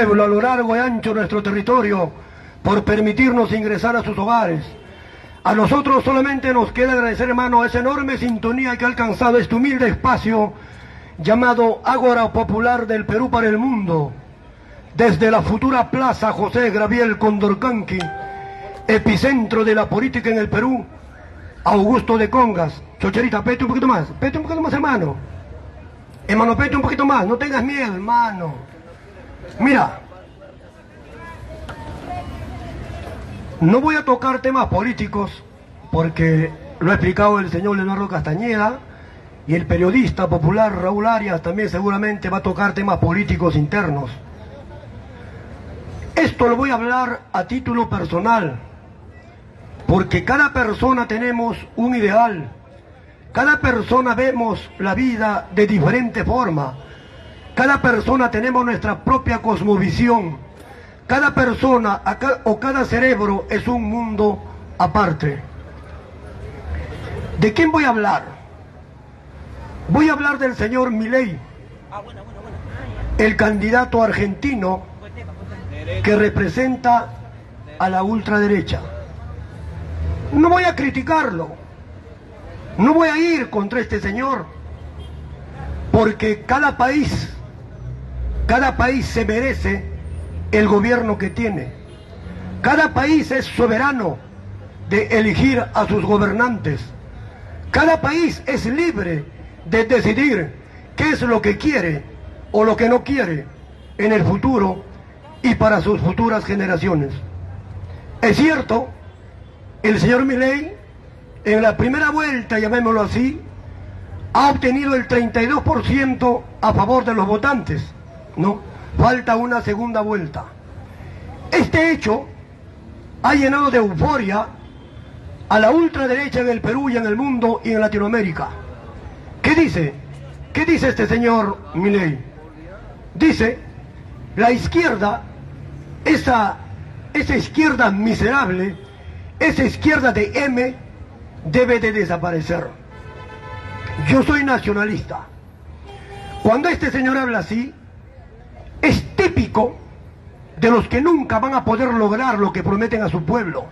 pueblo a lo largo y ancho de nuestro territorio por permitirnos ingresar a sus hogares. A nosotros solamente nos queda agradecer, hermano, esa enorme sintonía que ha alcanzado este humilde espacio llamado Ágora Popular del Perú para el Mundo, desde la futura Plaza José Gabriel Condorcanqui, epicentro de la política en el Perú, Augusto de Congas. Chocherita, pete un poquito más, hermano. Hermano, pete un poquito más, no tengas miedo, hermano. Mira, no voy a tocar temas políticos porque lo ha explicado el señor Leonardo Castañeda, y el periodista popular Raúl Arias también seguramente va a tocar temas políticos internos. Esto lo voy a hablar a título personal, porque cada persona tenemos un ideal, cada persona vemos la vida de diferente forma, cada persona tenemos nuestra propia cosmovisión, cada persona o cada cerebro es un mundo aparte. ¿De quién voy a hablar? Voy a hablar del señor Milei, el candidato argentino que representa a la ultraderecha. No voy a criticarlo, no voy a ir contra este señor, porque cada país se merece el gobierno que tiene. Cada país es soberano de elegir a sus gobernantes. Cada país es libre de decidir qué es lo que quiere o lo que no quiere en el futuro y para sus futuras generaciones. Es cierto, el señor Milei en la primera vuelta, llamémoslo así, ha obtenido el 32% a favor de los votantes, ¿no? Falta una segunda vuelta. Este hecho ha llenado de euforia a la ultraderecha en el Perú y en el mundo y en Latinoamérica. ¿Qué dice? ¿Qué dice este señor Milei? Dice, la izquierda, esa izquierda miserable, esa izquierda de M, debe de desaparecer. Yo soy nacionalista. Cuando este señor habla así, es típico de los que nunca van a poder lograr lo que prometen a su pueblo.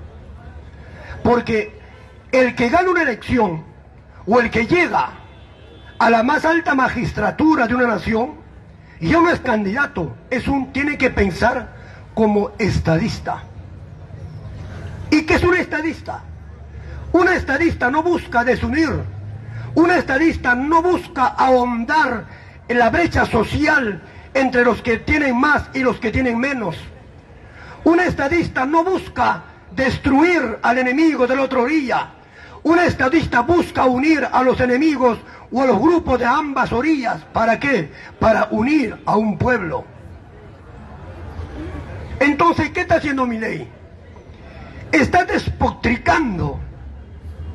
Porque el que gana una elección o el que llega a la más alta magistratura de una nación ya no es candidato, tiene que pensar como estadista. ¿Y qué es un estadista? Un estadista no busca desunir, un estadista no busca ahondar en la brecha social entre los que tienen más y los que tienen menos. Un estadista no busca destruir al enemigo de la otra orilla. Un estadista busca unir a los enemigos o a los grupos de ambas orillas. ¿Para qué? Para unir a un pueblo. Entonces, ¿qué está haciendo Milei? Está despotricando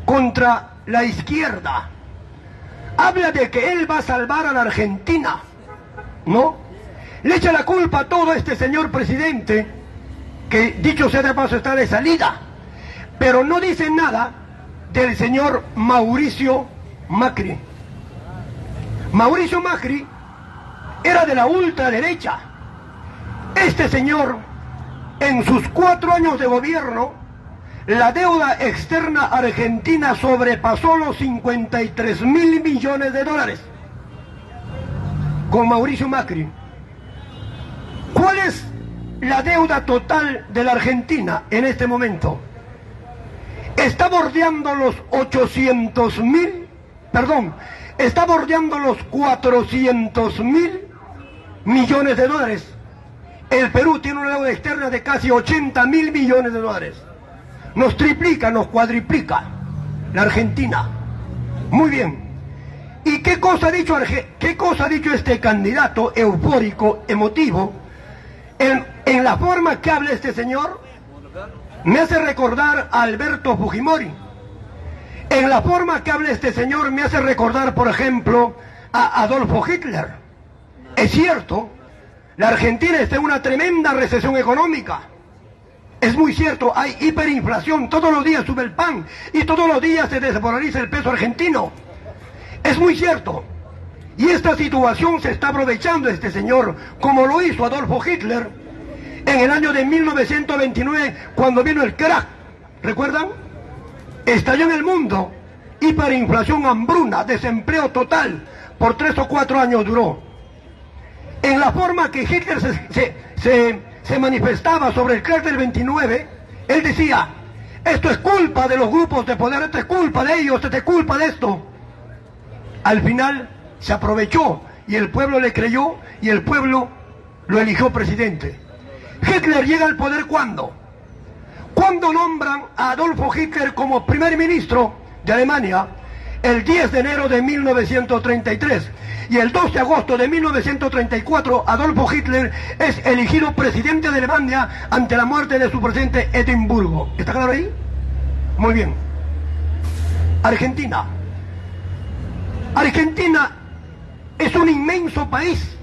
contra la izquierda. Habla de que él va a salvar a la Argentina, ¿no? Le echa la culpa a todo este señor presidente, que dicho sea de paso está de salida, pero no dice nada del señor Mauricio Macri. Mauricio Macri era de la ultraderecha. Este señor, en sus 4 años de gobierno, la deuda externa argentina sobrepasó los 53.000 millones de dólares. Con Mauricio Macri. ¿Cuál es la deuda total de la Argentina en este momento? Está bordeando los 400.000 millones de dólares. El Perú tiene una deuda externa de casi 80.000 millones de dólares. Nos triplica, nos cuadriplica la Argentina. Muy bien. ¿Y qué cosa ha dicho este candidato eufórico, emotivo? En la forma que habla este señor, me hace recordar a Alberto Fujimori. En la forma que habla este señor, me hace recordar, por ejemplo, a Adolfo Hitler. Es cierto, la Argentina está en una tremenda recesión económica. Es muy cierto, hay hiperinflación, todos los días sube el pan y todos los días se desvaloriza el peso argentino. Es muy cierto. Y esta situación se está aprovechando este señor, como lo hizo Adolfo Hitler, En el año de 1929, cuando vino el crack, ¿recuerdan? Estalló en el mundo, hiperinflación, hambruna, desempleo total, por 3 o 4 años duró. En la forma que Hitler se manifestaba sobre el crack del 29, él decía, esto es culpa de los grupos de poder, esto es culpa de ellos, esto es culpa de esto. Al final se aprovechó y el pueblo le creyó y el pueblo lo eligió presidente. Hitler llega al poder ¿cuándo? Cuando nombran a Adolfo Hitler como primer ministro de Alemania el 10 de enero de 1933 y el 2 de agosto de 1934 Adolfo Hitler es elegido presidente de Alemania ante la muerte de su presidente Edimburgo. ¿Está claro ahí? Muy bien. Argentina. Argentina es un inmenso país.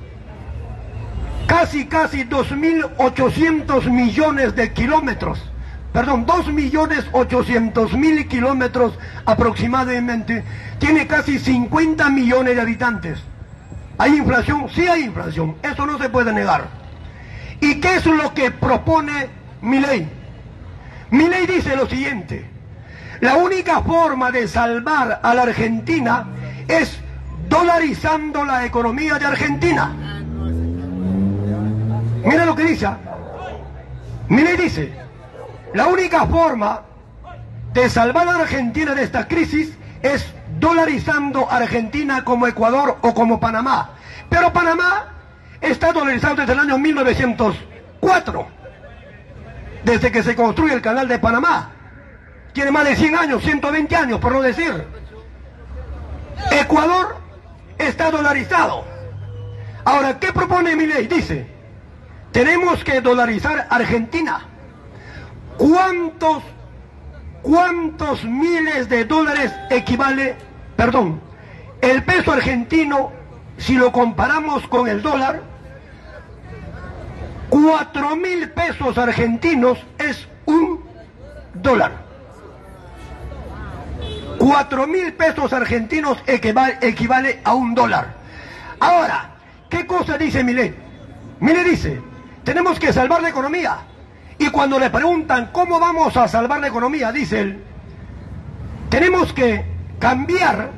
Casi 2.800 millones de kilómetros. Perdón, 2.800.000 kilómetros aproximadamente. Tiene casi 50 millones de habitantes. ¿Hay inflación? Sí hay inflación. Eso no se puede negar. ¿Y qué es lo que propone Milei? Milei dice lo siguiente. La única forma de salvar a la Argentina es dolarizando la economía de Argentina. Mira lo que dice. Milei dice, la única forma de salvar a Argentina de esta crisis es dolarizando Argentina como Ecuador o como Panamá. Pero Panamá está dolarizado desde el año 1904, desde que se construye el canal de Panamá. Tiene más de 100 años, 120 años, por no decir. Ecuador está dolarizado. Ahora, ¿qué propone Milei? Dice, tenemos que dolarizar Argentina. ¿Cuántos miles de dólares equivale, perdón, el peso argentino, si lo comparamos con el dólar? 4.000 pesos argentinos es un dólar. 4.000 pesos argentinos equivale a un dólar. Ahora, ¿qué cosa dice Milei? Milei dice, tenemos que salvar la economía. Y cuando le preguntan cómo vamos a salvar la economía, dice él, tenemos que cambiar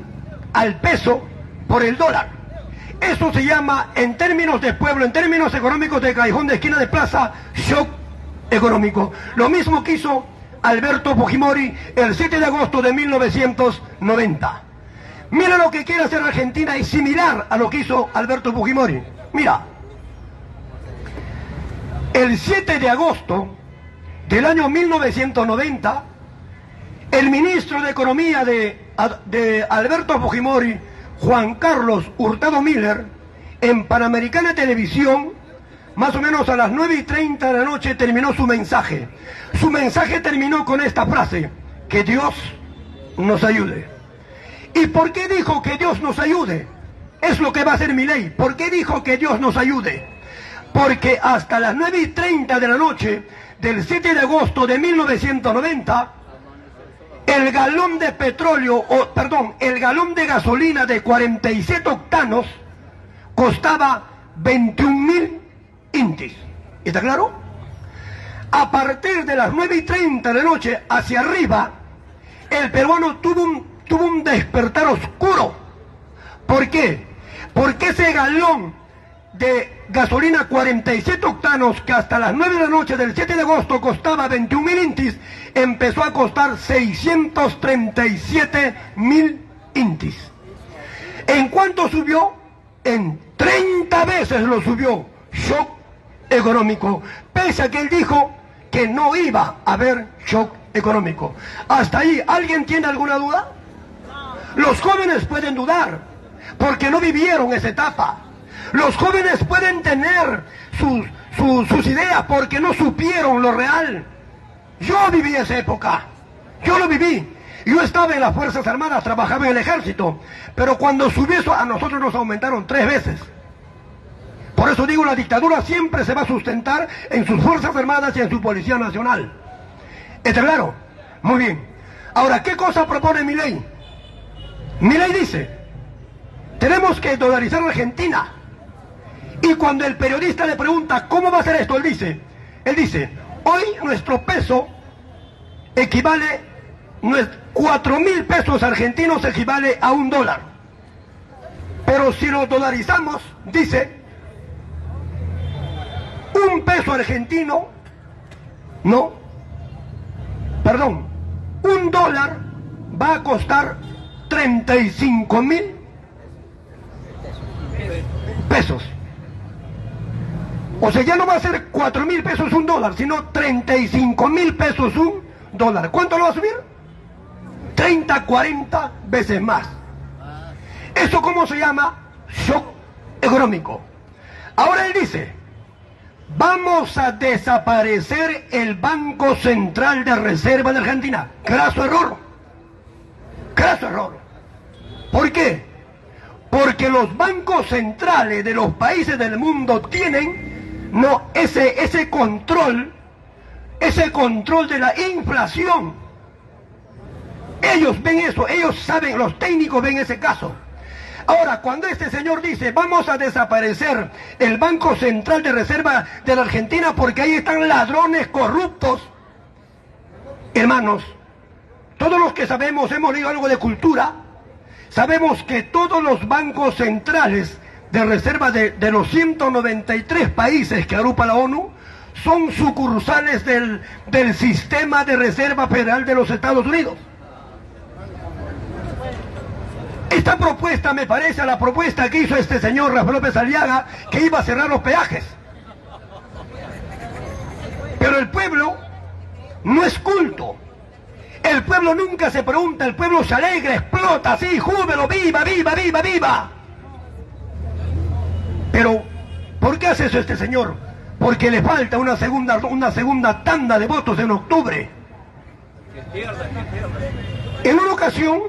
al peso por el dólar. Eso se llama, en términos de pueblo, en términos económicos de callejón de esquina de plaza, shock económico. Lo mismo que hizo Alberto Fujimori el 7 de agosto de 1990. Mira lo que quiere hacer Argentina y similar a lo que hizo Alberto Fujimori. Mira, el 7 de agosto del año 1990, el ministro de Economía de Alberto Fujimori, Juan Carlos Hurtado Miller, en Panamericana Televisión, más o menos a las 9:30 de la noche, terminó su mensaje. Su mensaje terminó con esta frase, que Dios nos ayude. ¿Y por qué dijo que Dios nos ayude? Es lo que va a hacer Milei. ¿Por qué dijo que Dios nos ayude? Porque hasta las 9:30 de la noche del 7 de agosto de 1990, el galón de petróleo, el galón de gasolina de 47 octanos costaba 21.000 intis. ¿Está claro? A partir de las 9:30 de la noche hacia arriba, el peruano tuvo un despertar oscuro. ¿Por qué? Porque ese galón de gasolina 47 octanos, que hasta las 9 de la noche del 7 de agosto costaba 21.000 intis, empezó a costar 637.000 intis. ¿En cuánto subió? En 30 veces lo subió. Shock económico. Pese a que él dijo que no iba a haber shock económico. Hasta ahí, ¿alguien tiene alguna duda? Los jóvenes pueden dudar, porque no vivieron esa etapa. Los jóvenes pueden tener sus ideas porque no supieron lo real. Yo viví esa época, yo lo viví. Yo estaba en las Fuerzas Armadas, trabajaba en el ejército, pero cuando subió eso, a nosotros nos aumentaron 3 veces. Por eso digo, la dictadura siempre se va a sustentar en sus Fuerzas Armadas y en su Policía Nacional. ¿Está claro? Muy bien. Ahora, ¿qué cosa propone Milei? Milei dice, tenemos que dolarizar a Argentina. Y cuando el periodista le pregunta, ¿cómo va a ser esto? Él dice, Él dice, hoy nuestro peso equivale, 4.000 pesos argentinos equivale a $1. Pero si lo dolarizamos, dice, un peso argentino, no, perdón, $1 va a costar 35.000 pesos. O sea, ya no va a ser 4.000 pesos $1, sino 35.000 pesos $1. ¿Cuánto lo va a subir? 30, 40 veces más. ¿Eso cómo se llama? Shock económico. Ahora él dice, vamos a desaparecer el Banco Central de Reserva de Argentina. Craso error. Craso error. ¿Por qué? Porque los bancos centrales de los países del mundo tienen ese control de la inflación. Ellos ven eso, ellos saben, los técnicos ven ese caso. Ahora, cuando este señor dice, vamos a desaparecer el Banco Central de Reserva de la Argentina porque ahí están ladrones corruptos, hermanos, todos los que sabemos, hemos leído algo de cultura, sabemos que todos los bancos centrales de reserva de los 193 países que agrupa la ONU son sucursales del sistema de reserva federal de los Estados Unidos. Esta propuesta me parece a la propuesta que hizo este señor Rafael López Aliaga, que iba a cerrar los peajes. Pero el pueblo no es culto. El pueblo nunca se pregunta, el pueblo se alegra, explota, así, júbilo, viva, viva, viva, viva. Pero, ¿por qué hace eso este señor? Porque le falta una segunda tanda de votos en octubre. En una ocasión,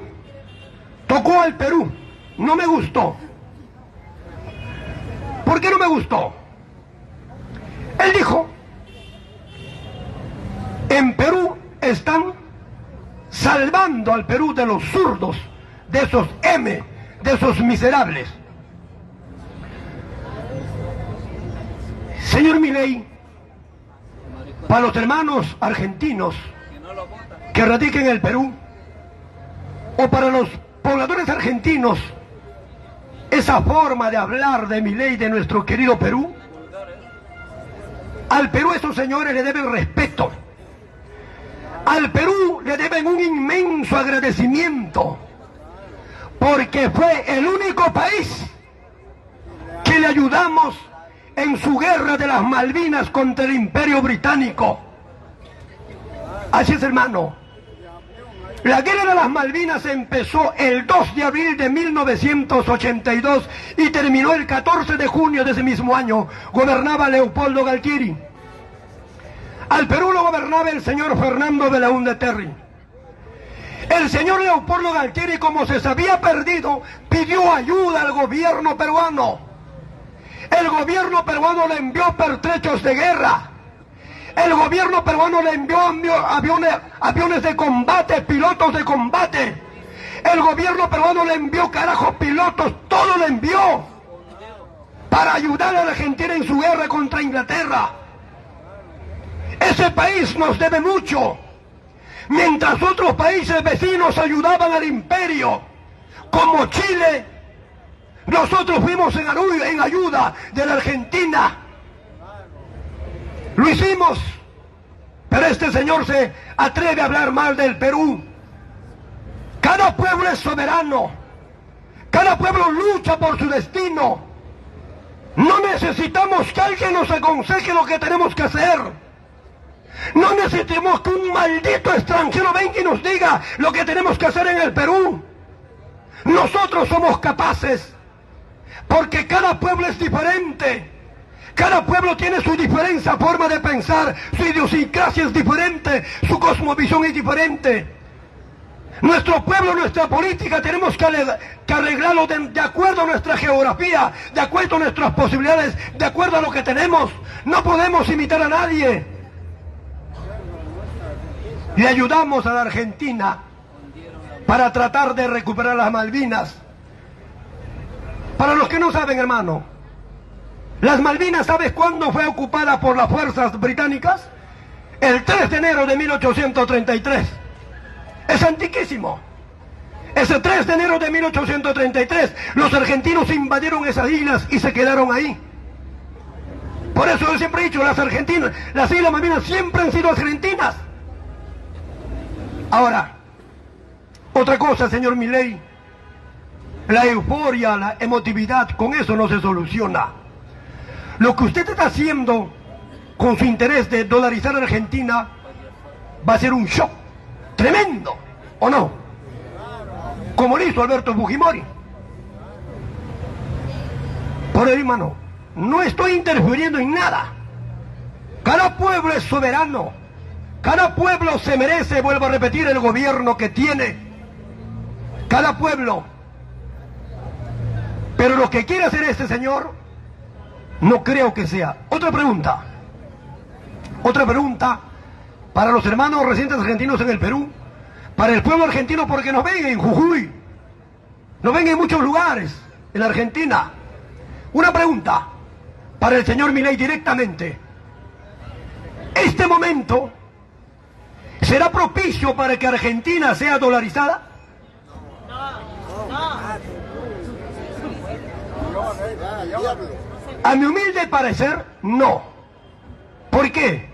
tocó al Perú. No me gustó. ¿Por qué no me gustó? Él dijo, en Perú están salvando al Perú de los zurdos, de esos de esos miserables. Señor Milei, para los hermanos argentinos que radiquen en el Perú, o para los pobladores argentinos, esa forma de hablar de Milei, de nuestro querido Perú, al Perú esos señores le deben respeto. Al Perú le deben un inmenso agradecimiento, porque fue el único país que le ayudamos en su guerra de las Malvinas contra el Imperio Británico. Así es, hermano. La guerra de las Malvinas empezó el 2 de abril de 1982 y terminó el 14 de junio de ese mismo año. Gobernaba Leopoldo Galtieri. Al Perú lo gobernaba el señor Fernando Belaúnde Terry. El señor Leopoldo Galtieri, como se había perdido, pidió ayuda al gobierno peruano. El gobierno peruano le envió pertrechos de guerra. El gobierno peruano le envió aviones de combate, pilotos de combate. El gobierno peruano le envió, carajos, pilotos, todo le envió para ayudar a la Argentina en su guerra contra Inglaterra. Ese país nos debe mucho. Mientras otros países vecinos ayudaban al imperio, como Chile, nosotros fuimos en ayuda de la Argentina. Lo hicimos, pero este señor se atreve a hablar mal del Perú. Cada pueblo es soberano, cada pueblo lucha por su destino. No necesitamos que alguien nos aconseje lo que tenemos que hacer. No necesitamos que un maldito extranjero venga y nos diga lo que tenemos que hacer en el Perú. Nosotros somos capaces, porque cada pueblo es diferente. Cada pueblo tiene su diferente forma de pensar, su idiosincrasia es diferente, su cosmovisión es diferente. Nuestro pueblo, nuestra política, tenemos que arreglarlo de acuerdo a nuestra geografía, de acuerdo a nuestras posibilidades, de acuerdo a lo que tenemos. No podemos imitar a nadie. Le ayudamos a la Argentina para tratar de recuperar las Malvinas. Para los que no saben, hermano, Las Malvinas, ¿sabes cuándo fue ocupada por las fuerzas británicas? El 3 de enero de 1833. Es antiquísimo. Ese 3 de enero de 1833, los argentinos invadieron esas islas y se quedaron ahí. Por eso yo siempre he dicho, las Islas Malvinas siempre han sido argentinas. Ahora, otra cosa, señor Milei, la euforia, la emotividad, con eso no se soluciona. Lo que usted está haciendo con su interés de dolarizar a Argentina va a ser un shock tremendo, ¿o no? Como lo hizo Alberto Fujimori. Por el hermano, no estoy interfiriendo en nada. Cada pueblo es soberano. Cada pueblo se merece, vuelvo a repetir, el gobierno que tiene. Cada pueblo. Pero lo que quiere hacer este señor, no creo que sea. Otra pregunta. Otra pregunta para los hermanos residentes argentinos en el Perú, para el pueblo argentino, porque nos ven en Jujuy, nos ven en muchos lugares en la Argentina. Una pregunta para el señor Milei directamente. ¿Este momento será propicio para que Argentina sea dolarizada? A mi humilde parecer, no. ¿Por qué?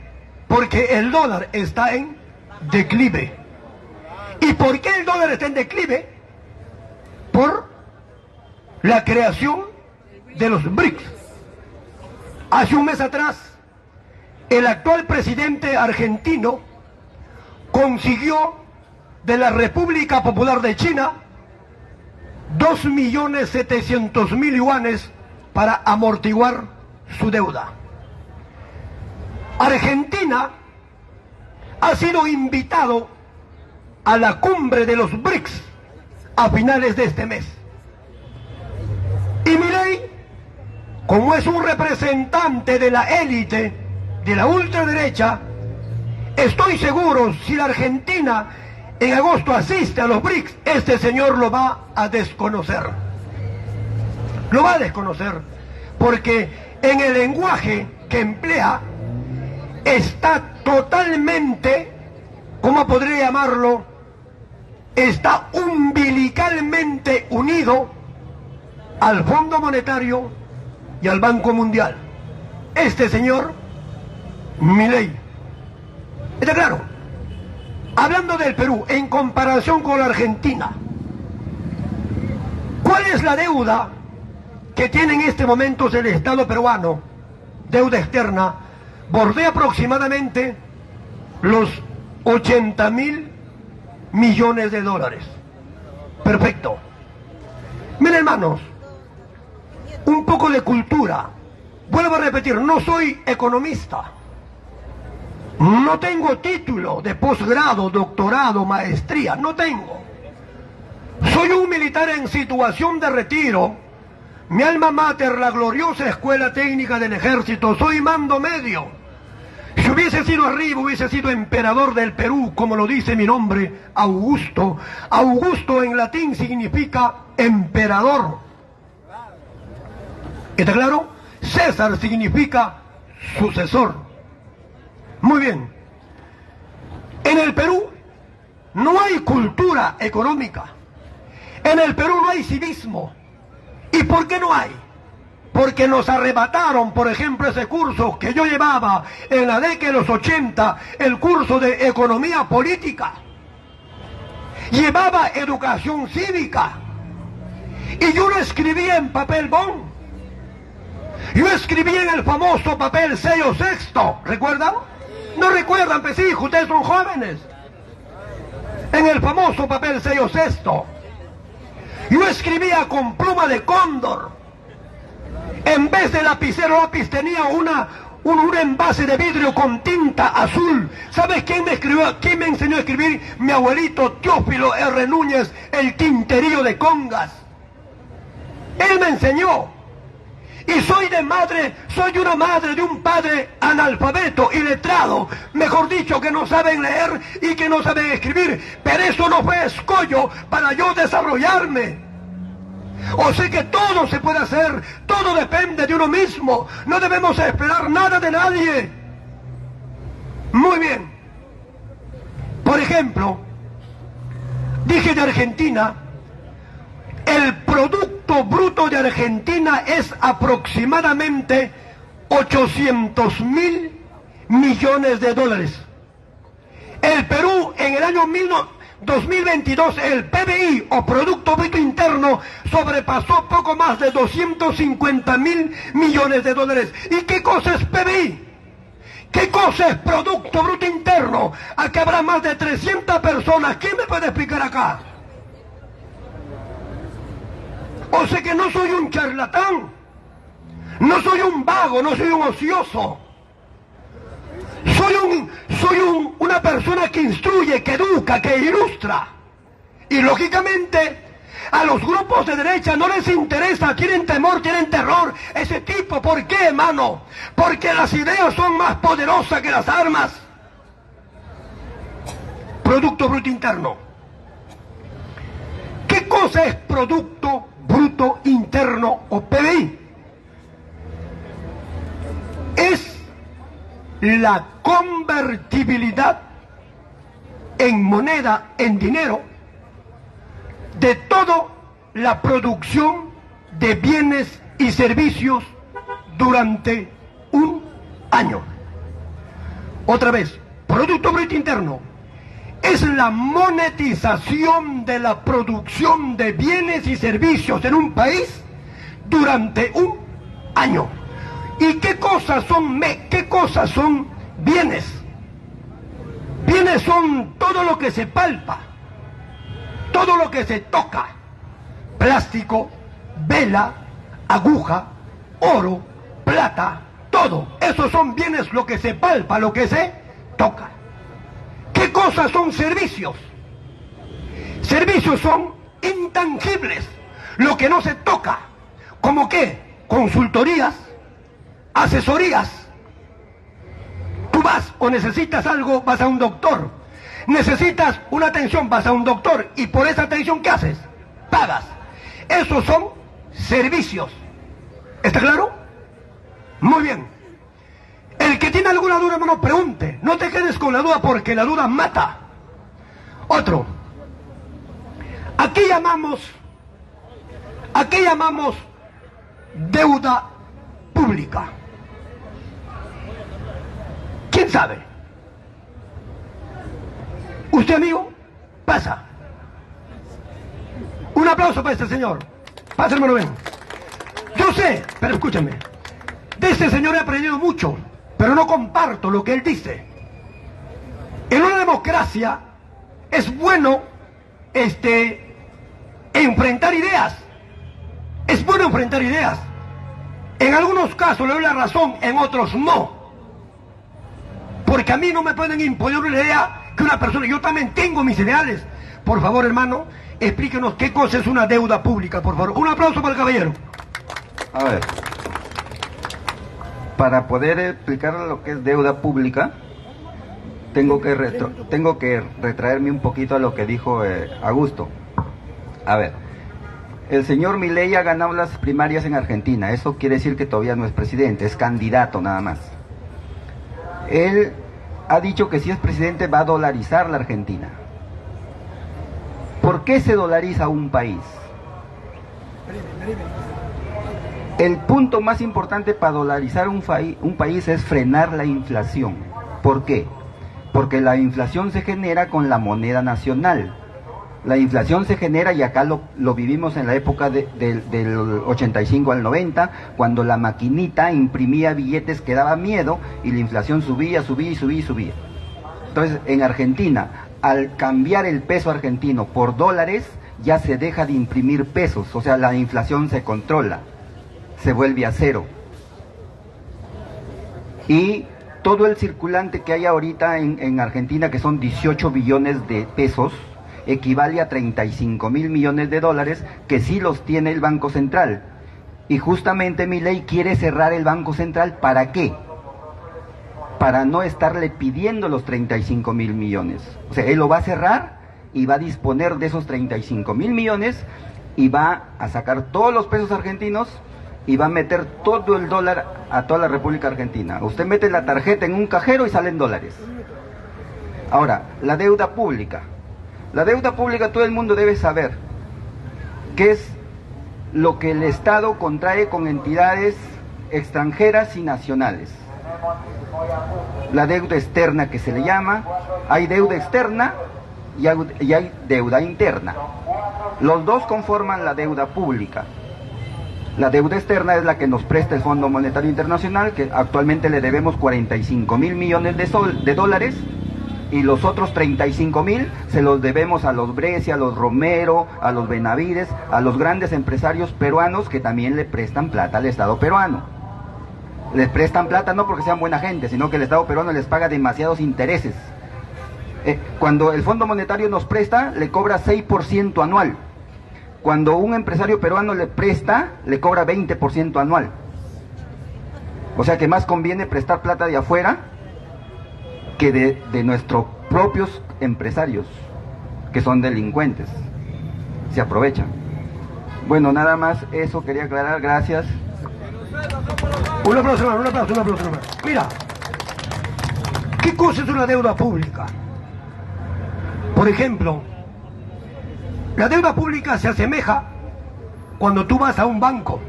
Porque el dólar está en declive. ¿Y por qué el dólar está en declive? Por la creación de los BRICS. Hace un mes atrás, el actual presidente argentino consiguió de la República Popular de China 2.700.000 yuanes para amortiguar su deuda. Argentina ha sido invitado a la cumbre de los BRICS a finales de este mes. Y Milei, como es un representante de la élite, de la ultraderecha, estoy seguro, si la Argentina en agosto asiste a los BRICS, este señor lo va a desconocer. Lo va a desconocer, porque en el lenguaje que emplea está totalmente, ¿cómo podría llamarlo? Está umbilicalmente unido al Fondo Monetario y al Banco Mundial. Este señor, Milei. ¿Está claro? Hablando del Perú, en comparación con la Argentina, ¿cuál es la deuda que tiene en este momento el Estado peruano? Deuda externa, bordea aproximadamente los 80.000 millones de dólares. Perfecto. Miren, hermanos, un poco de cultura. Vuelvo a repetir, no soy economista. No tengo título de posgrado, doctorado, maestría. No tengo. Soy un militar en situación de retiro. Mi alma mater, la gloriosa Escuela Técnica del Ejército. Soy mando medio. Si hubiese sido arriba, hubiese sido emperador del Perú, como lo dice mi nombre, Augusto. Augusto en latín significa emperador. ¿Está claro? César significa sucesor. Muy bien. En el Perú no hay cultura económica. En el Perú no hay civismo. ¿Y por qué no hay? Porque nos arrebataron, por ejemplo, ese curso que yo llevaba en la década de los 80, el curso de economía política. Llevaba educación cívica. Y yo lo escribía en papel bond. Yo escribía en el famoso papel sello sexto. ¿Recuerdan? No recuerdan, pues sí, ustedes son jóvenes. En el famoso papel sello sexto. Yo escribía con pluma de cóndor. En vez de lapicero lápiz tenía un envase de vidrio con tinta azul. ¿Sabes quién me enseñó a escribir? Mi abuelito Teófilo R. Núñez, el tinterío de Congas. Él me enseñó. Y soy una madre de un padre analfabeto, iletrado, mejor dicho, que no saben leer y que no saben escribir. Pero eso no fue escollo para yo desarrollarme. O sé que todo se puede hacer, todo depende de uno mismo. No debemos esperar nada de nadie. Muy bien. Por ejemplo, dije de Argentina, el Producto Bruto de Argentina es aproximadamente 800.000 millones de dólares. El Perú en el año 2022, el PBI o Producto Bruto Interno sobrepasó poco más de 250.000 millones de dólares. ¿Y qué cosa es PBI? ¿Qué cosa es Producto Bruto Interno? Aquí habrá más de 300 personas. ¿Quién me puede explicar acá? O sea que no soy un charlatán, no soy un vago, no soy un ocioso. Soy una persona que instruye, que educa, que ilustra. Y lógicamente a los grupos de derecha no les interesa, tienen temor, tienen terror, ese tipo. ¿Por qué, hermano? Porque las ideas son más poderosas que las armas. Producto Bruto Interno. ¿Qué cosa es Producto Bruto Interno o PBI? Es la convertibilidad en moneda, en dinero, de toda la producción de bienes y servicios durante un año. Otra vez, Producto Bruto Interno es la monetización de la producción de bienes y servicios en un país durante un año. ¿Y qué cosas son bienes? Bienes son todo lo que se palpa, todo lo que se toca: plástico, vela, aguja, oro, plata, todo. Esos son bienes, lo que se palpa, lo que se toca. ¿Qué cosas son servicios? Servicios son intangibles, lo que no se toca. ¿Cómo qué? Consultorías, asesorías. Tú vas o necesitas algo, vas a un doctor. Necesitas una atención, vas a un doctor. Y por esa atención, ¿qué haces? Pagas. Esos son servicios. ¿Está claro? Muy bien. El que tiene alguna duda, hermano, pregunte. No te quedes con la duda, porque la duda mata. Otro. Aquí llamamos deuda pública. ¿Quién sabe? ¿Usted, amigo? Pasa. Un aplauso para este señor. Pasa, hermano, ven. Yo sé, pero escúchame. De este señor he aprendido mucho, pero no comparto lo que él dice. En una democracia es bueno enfrentar ideas. Es bueno enfrentar ideas. En algunos casos le doy la razón, en otros no. Porque a mí no me pueden imponer una idea que una persona... Yo también tengo mis ideales. Por favor, hermano, explíquenos qué cosa es una deuda pública, por favor. Un aplauso para el caballero. A ver, para poder explicar lo que es deuda pública, tengo que retraerme un poquito a lo que dijo Augusto. A ver, el señor Milei ha ganado las primarias en Argentina. Eso quiere decir que todavía no es presidente, es candidato nada más. Él ha dicho que si es presidente va a dolarizar la Argentina. ¿Por qué se dolariza un país? El punto más importante para dolarizar un país es frenar la inflación. ¿Por qué? Porque la inflación se genera con la moneda nacional. La inflación se genera, y acá lo vivimos en la época del 85 al 90, cuando la maquinita imprimía billetes que daba miedo y la inflación subía. Entonces, en Argentina, al cambiar el peso argentino por dólares, ya se deja de imprimir pesos, o sea, la inflación se controla, se vuelve a cero. Y todo el circulante que hay ahorita en Argentina, que son 18 billones de pesos, equivale a 35.000 millones de dólares, que sí los tiene el Banco Central. Y justamente Milei quiere cerrar el Banco Central. ¿Para qué? Para no estarle pidiendo los 35.000 millones. O sea, él lo va a cerrar y va a disponer de esos 35.000 millones y va a sacar todos los pesos argentinos y va a meter todo el dólar a toda la República Argentina. Usted mete la tarjeta en un cajero y salen dólares. Ahora, la deuda pública. La deuda pública, todo el mundo debe saber qué es lo que el Estado contrae con entidades extranjeras y nacionales. La deuda externa, que se le llama, hay deuda externa y hay deuda interna. Los dos conforman la deuda pública. La deuda externa es la que nos presta el Fondo Monetario Internacional, que actualmente le debemos 45.000 millones de dólares, y los otros 35.000 se los debemos a los Brescia, a los Romero, a los Benavides, a los grandes empresarios peruanos que también le prestan plata al Estado peruano. Les prestan plata no porque sean buena gente, sino que el Estado peruano les paga demasiados intereses. Cuando el Fondo Monetario nos presta, le cobra 6% anual. Cuando un empresario peruano le presta, le cobra 20% anual. O sea que más conviene prestar plata de afuera que de nuestros propios empresarios, que son delincuentes. Se aprovechan. Bueno, nada más eso quería aclarar. Gracias. Un aplauso, un aplauso, un aplauso. Mira, ¿qué cosa es una deuda pública? Por ejemplo, la deuda pública se asemeja cuando tú vas a un banco.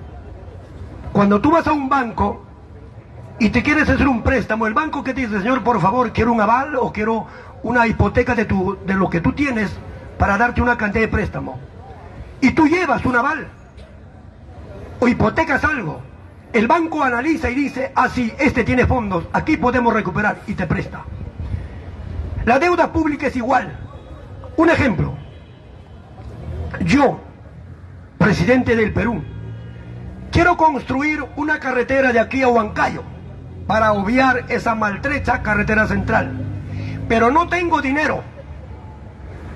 Cuando tú vas a un banco y te quieres hacer un préstamo, el banco que te dice, señor, por favor, quiero un aval o quiero una hipoteca de lo que tú tienes para darte una cantidad de préstamo. Y tú llevas un aval o hipotecas algo. El banco analiza y dice, ah, sí, este tiene fondos, aquí podemos recuperar, y te presta. La deuda pública es igual. Un ejemplo. Yo, presidente del Perú, quiero construir una carretera de aquí a Huancayo para obviar esa maltrecha carretera central. Pero no tengo dinero.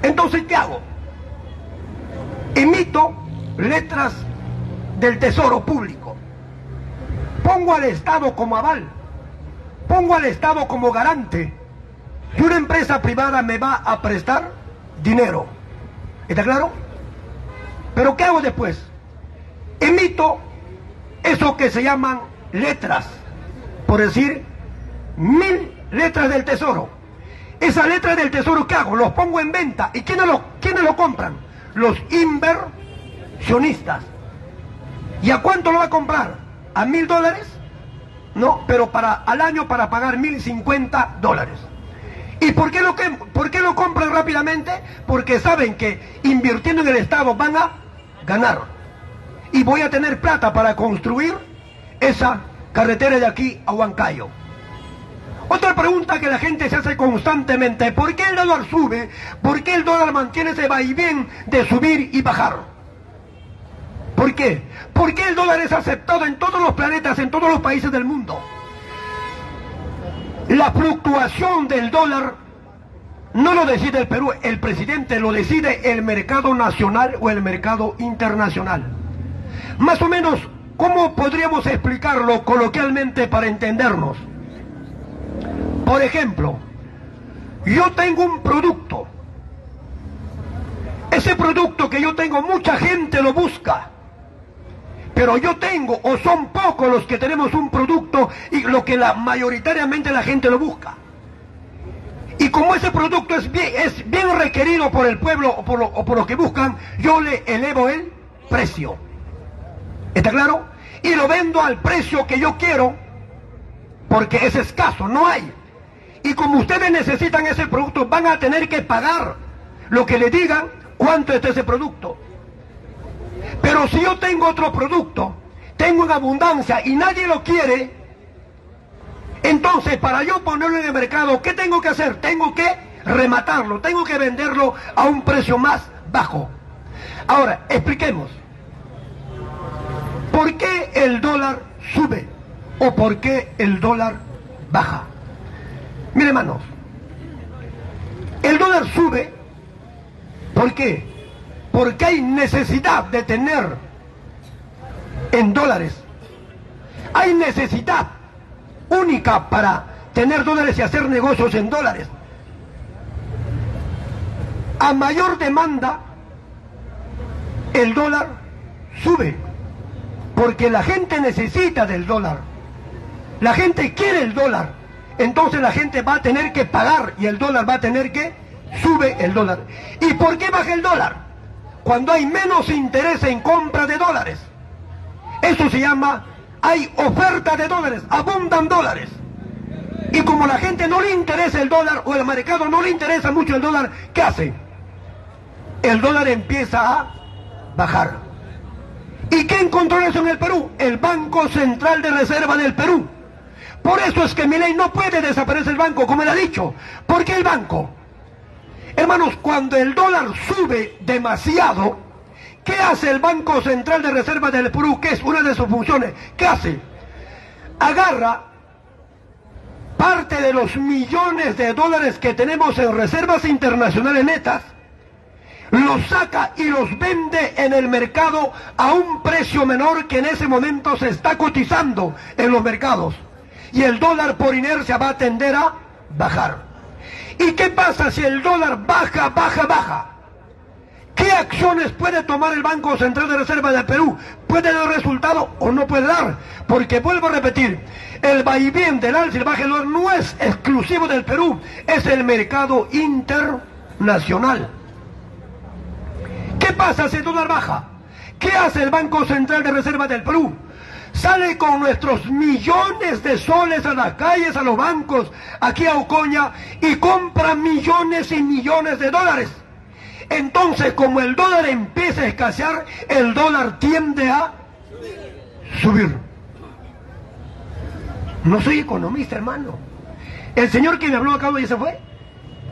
Entonces, ¿qué hago? Emito letras del Tesoro Público. Pongo al Estado como aval, pongo al Estado como garante, y una empresa privada me va a prestar dinero. ¿Está claro? Pero ¿qué hago después? Emito eso que se llaman letras, por decir, 1000 letras del Tesoro. Esas letras del Tesoro, ¿qué hago? Los pongo en venta. ¿Y quiénes lo compran? Los inversionistas. ¿Y a cuánto lo va a comprar? ¿A $1000? No, pero al año para pagar $1050. ¿Y por qué lo compran rápidamente? Porque saben que invirtiendo en el Estado van a ganar. Y voy a tener plata para construir esa carretera de aquí a Huancayo. Otra pregunta que la gente se hace constantemente: ¿por qué el dólar sube? ¿Por qué el dólar mantiene ese vaivén de subir y bajar? ¿Por qué? ¿Por qué el dólar es aceptado en todos los planetas, en todos los países del mundo? La fluctuación del dólar no lo decide el Perú, el presidente, lo decide el mercado nacional o el mercado internacional. Más o menos, ¿cómo podríamos explicarlo coloquialmente para entendernos? Por ejemplo, yo tengo un producto. Ese producto que yo tengo, mucha gente lo busca. Pero yo tengo, o son pocos los que tenemos un producto y lo que mayoritariamente la gente lo busca. Y como ese producto es bien requerido por el pueblo o por lo que buscan, yo le elevo el precio. ¿Está claro? Y lo vendo al precio que yo quiero, porque es escaso, no hay. Y como ustedes necesitan ese producto, van a tener que pagar lo que le digan cuánto está ese producto. Pero si yo tengo otro producto, tengo en abundancia y nadie lo quiere, entonces para yo ponerlo en el mercado, ¿qué tengo que hacer? Tengo que rematarlo, tengo que venderlo a un precio más bajo. Ahora, expliquemos. ¿Por qué el dólar sube? ¿O por qué el dólar baja? Miren, hermanos, el dólar sube, ¿por qué? Porque hay necesidad de tener en dólares. Hay necesidad única para tener dólares y hacer negocios en dólares. A mayor demanda, el dólar sube, porque la gente necesita del dólar, la gente quiere el dólar, entonces la gente va a tener que pagar y el dólar va a tener que sube el dólar. ¿Y por qué baja el dólar? Cuando hay menos interés en compra de dólares. Eso se llama, hay oferta de dólares, abundan dólares. Y como la gente no le interesa el dólar, o el mercado no le interesa mucho el dólar, ¿qué hace? El dólar empieza a bajar. ¿Y quién controla eso en el Perú? El Banco Central de Reserva del Perú. Por eso es que Milei no puede desaparecer el banco, como él ha dicho. ¿Por qué el banco? Hermanos, cuando el dólar sube demasiado, ¿qué hace el Banco Central de Reserva del Perú? Que es una de sus funciones. ¿Qué hace? Agarra parte de los millones de dólares que tenemos en reservas internacionales netas, los saca y los vende en el mercado a un precio menor que en ese momento se está cotizando en los mercados. Y el dólar por inercia va a tender a bajar. ¿Y qué pasa si el dólar baja? ¿Qué acciones puede tomar el Banco Central de Reserva del Perú? ¿Puede dar resultado o no puede dar? Porque vuelvo a repetir, el vaivén del alza y el baja del dólar no es exclusivo del Perú, es el mercado internacional. ¿Qué pasa si el dólar baja? ¿Qué hace el Banco Central de Reserva del Perú? Sale con nuestros millones de soles a las calles, a los bancos, aquí a Ocoña, y compra millones y millones de dólares. Entonces, como el dólar empieza a escasear, el dólar tiende a subir. No soy economista, hermano. El señor que me habló acá ya se fue.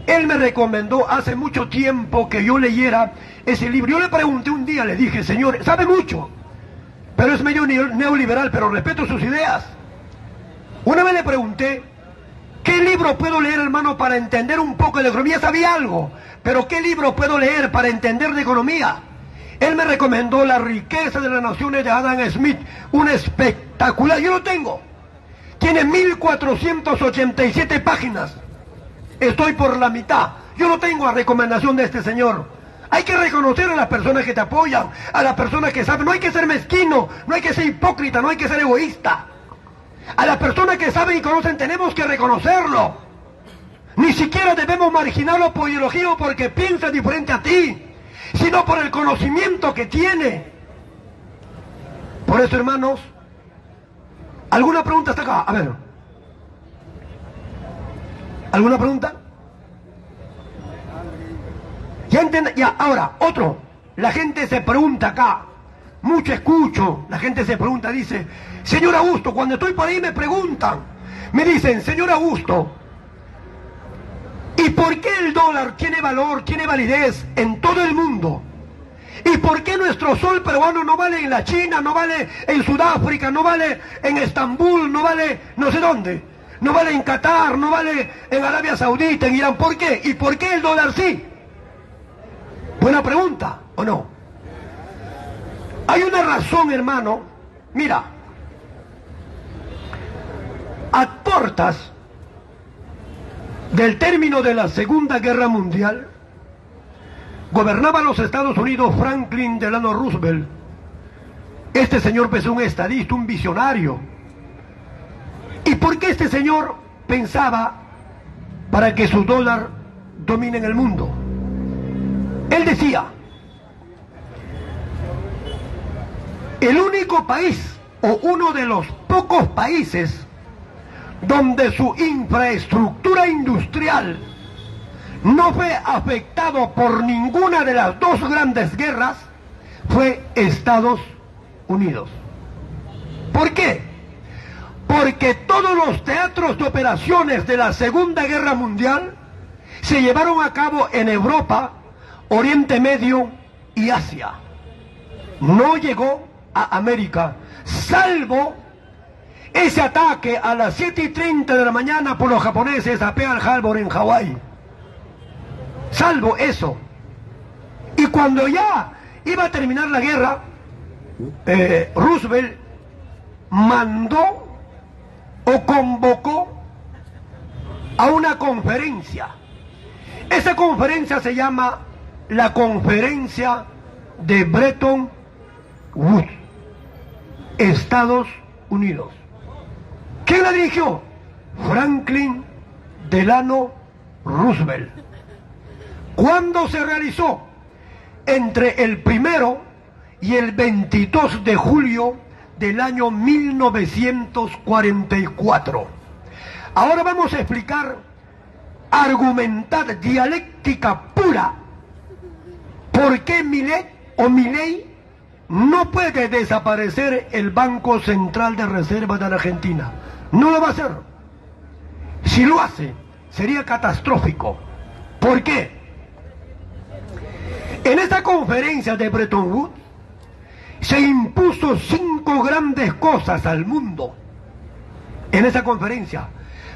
Él me recomendó hace mucho tiempo que yo leyera ese libro. Yo le pregunté un día, le dije, señor, sabe mucho, pero es medio neoliberal, pero respeto sus ideas. Una vez le pregunté, ¿qué libro puedo leer, hermano, para entender un poco de economía? Sabía algo, pero ¿qué libro puedo leer para entender de economía? Él me recomendó La riqueza de las naciones de Adam Smith, un espectacular, yo lo tengo. Tiene 1487 páginas. Estoy por la mitad. Yo no tengo a recomendación de este señor. Hay que reconocer a las personas que te apoyan, a las personas que saben. No hay que ser mezquino, no hay que ser hipócrita, no hay que ser egoísta. A las personas que saben y conocen tenemos que reconocerlo. Ni siquiera debemos marginarlo por ideología o porque piensa diferente a ti, sino por el conocimiento que tiene. Por eso, hermanos, ¿alguna pregunta hasta acá? A ver. ¿Alguna pregunta? Ya entiende, ya, ahora, otro. La gente se pregunta acá, mucho escucho, la gente se pregunta, dice, señor Augusto, cuando estoy por ahí me preguntan, me dicen, señor Augusto, ¿y por qué el dólar tiene valor, tiene validez en todo el mundo? ¿Y por qué nuestro sol peruano no vale en la China, no vale en Sudáfrica, no vale en Estambul, no vale no sé dónde? No vale en Qatar, no vale en Arabia Saudita, en Irán. ¿Por qué? ¿Y por qué el dólar sí? Buena pregunta, ¿o no? Hay una razón, hermano. Mira, a puertas del término de la Segunda Guerra Mundial, gobernaba los Estados Unidos Franklin Delano Roosevelt. Este señor es un estadista, un visionario. ¿Y por qué este señor pensaba para que su dólar domine en el mundo? Él decía, el único país o uno de los pocos países donde su infraestructura industrial no fue afectado por ninguna de las dos grandes guerras fue Estados Unidos. ¿Por qué? Porque todos los teatros de operaciones de la Segunda Guerra Mundial se llevaron a cabo en Europa, Oriente Medio y Asia. No llegó a América, salvo ese ataque a las 7:30 de la mañana por los japoneses a Pearl Harbor en Hawái. Salvo eso. Y cuando ya iba a terminar la guerra, Roosevelt mandó o convocó a una conferencia. Esa conferencia se llama la Conferencia de Bretton Woods, Estados Unidos. ¿Quién la dirigió? Franklin Delano Roosevelt. ¿Cuándo se realizó? Entre el 1 y el 22 de julio del año 1944. Ahora vamos a explicar, argumentar, dialéctica pura, por qué Milei no puede desaparecer el Banco Central de Reserva de la Argentina. No lo va a hacer. Si lo hace, sería catastrófico. ¿Por qué? En esta conferencia de Bretton Woods se impuso 5 grandes cosas al mundo. En esa conferencia.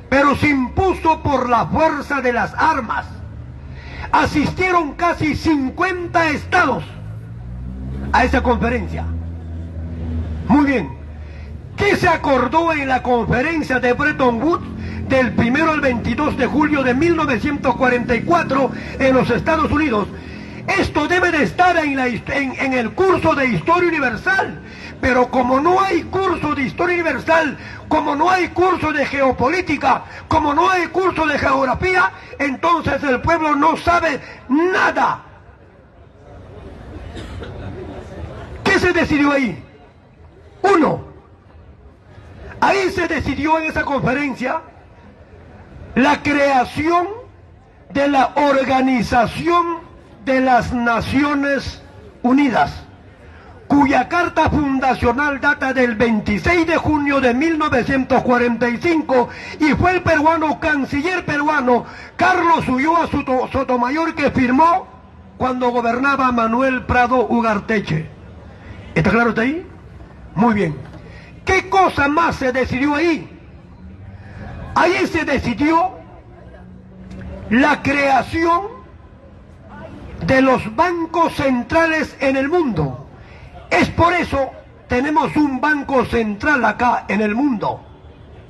Pero se impuso por la fuerza de las armas. Asistieron casi 50 estados a esa conferencia. Muy bien. ¿Qué se acordó en la conferencia de Bretton Woods del 1 al 22 de julio de 1944 en los Estados Unidos? Esto debe de estar en el curso de Historia Universal. Pero como no hay curso de Historia Universal, como no hay curso de Geopolítica, como no hay curso de Geografía, entonces el pueblo no sabe nada. ¿Qué se decidió ahí? Uno, ahí se decidió en esa conferencia la creación de la Organización de las Naciones Unidas, cuya carta fundacional data del 26 de junio de 1945 y fue el canciller peruano Carlos Ulloa Sotomayor que firmó cuando gobernaba Manuel Prado Ugarteche. ¿Está claro hasta ahí? Muy bien. ¿Qué cosa más se decidió ahí? Ahí se decidió la creación de los bancos centrales en el mundo. Es por eso tenemos un banco central acá en el mundo,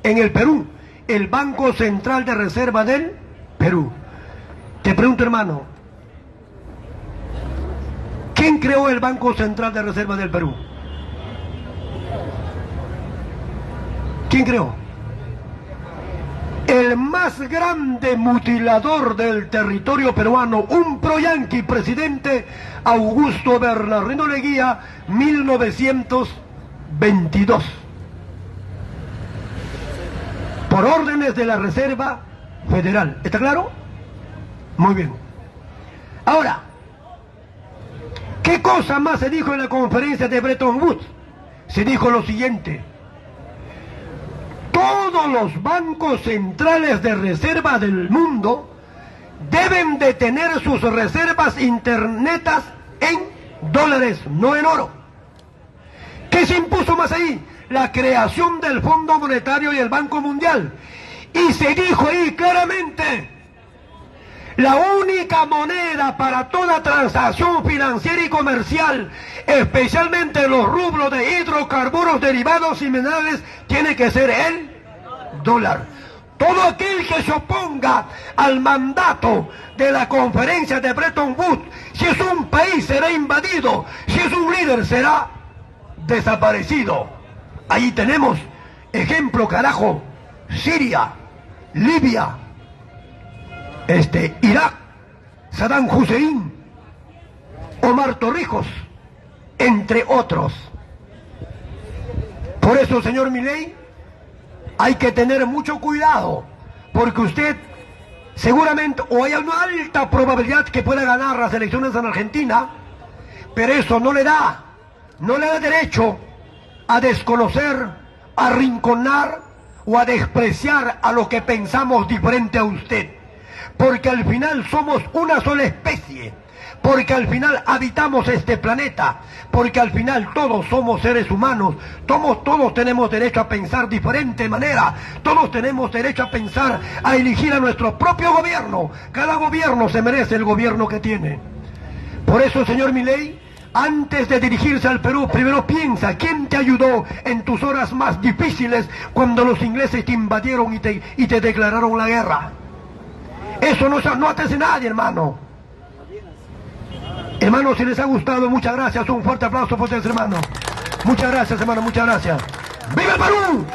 en el Perú, el Banco Central de Reserva del Perú. Te pregunto, hermano, ¿quién creó el Banco Central de Reserva del Perú? ¿Quién creó? El más grande mutilador del territorio peruano, un proyanqui, presidente Augusto Bernardino Leguía, 1922. Por órdenes de la Reserva Federal. ¿Está claro? Muy bien. Ahora, ¿qué cosa más se dijo en la conferencia de Bretton Woods? Se dijo lo siguiente: todos los bancos centrales de reserva del mundo deben de tener sus reservas internetas en dólares, no en oro. ¿Qué se impuso más ahí? La creación del Fondo Monetario y el Banco Mundial. Y se dijo ahí claramente: la única moneda para toda transacción financiera y comercial, especialmente los rubros de hidrocarburos, derivados y minerales, tiene que ser el dólar. Todo aquel que se oponga al mandato de la conferencia de Bretton Woods, si es un país será invadido, si es un líder será desaparecido. Ahí tenemos ejemplo, carajo: Siria, Libia, Irak, Saddam Hussein, Omar Torrijos, entre otros. Por eso, señor Milei, hay que tener mucho cuidado, porque usted seguramente, o hay una alta probabilidad que pueda ganar las elecciones en Argentina, pero eso no le da derecho a desconocer, a arrinconar o a despreciar a los que pensamos diferente a usted. Porque al final somos una sola especie, porque al final habitamos este planeta, porque al final todos somos seres humanos, todos tenemos derecho a pensar diferente manera, todos tenemos derecho a pensar, a elegir a nuestro propio gobierno. Cada gobierno se merece el gobierno que tiene. Por eso, señor Milei, antes de dirigirse al Perú, primero piensa quién te ayudó en tus horas más difíciles cuando los ingleses te invadieron y te declararon la guerra. Eso no hace nadie, hermano. Hermanos, si les ha gustado, muchas gracias. Un fuerte aplauso por ustedes, hermanos. Muchas gracias, hermanos, muchas gracias. ¡Viva el Perú!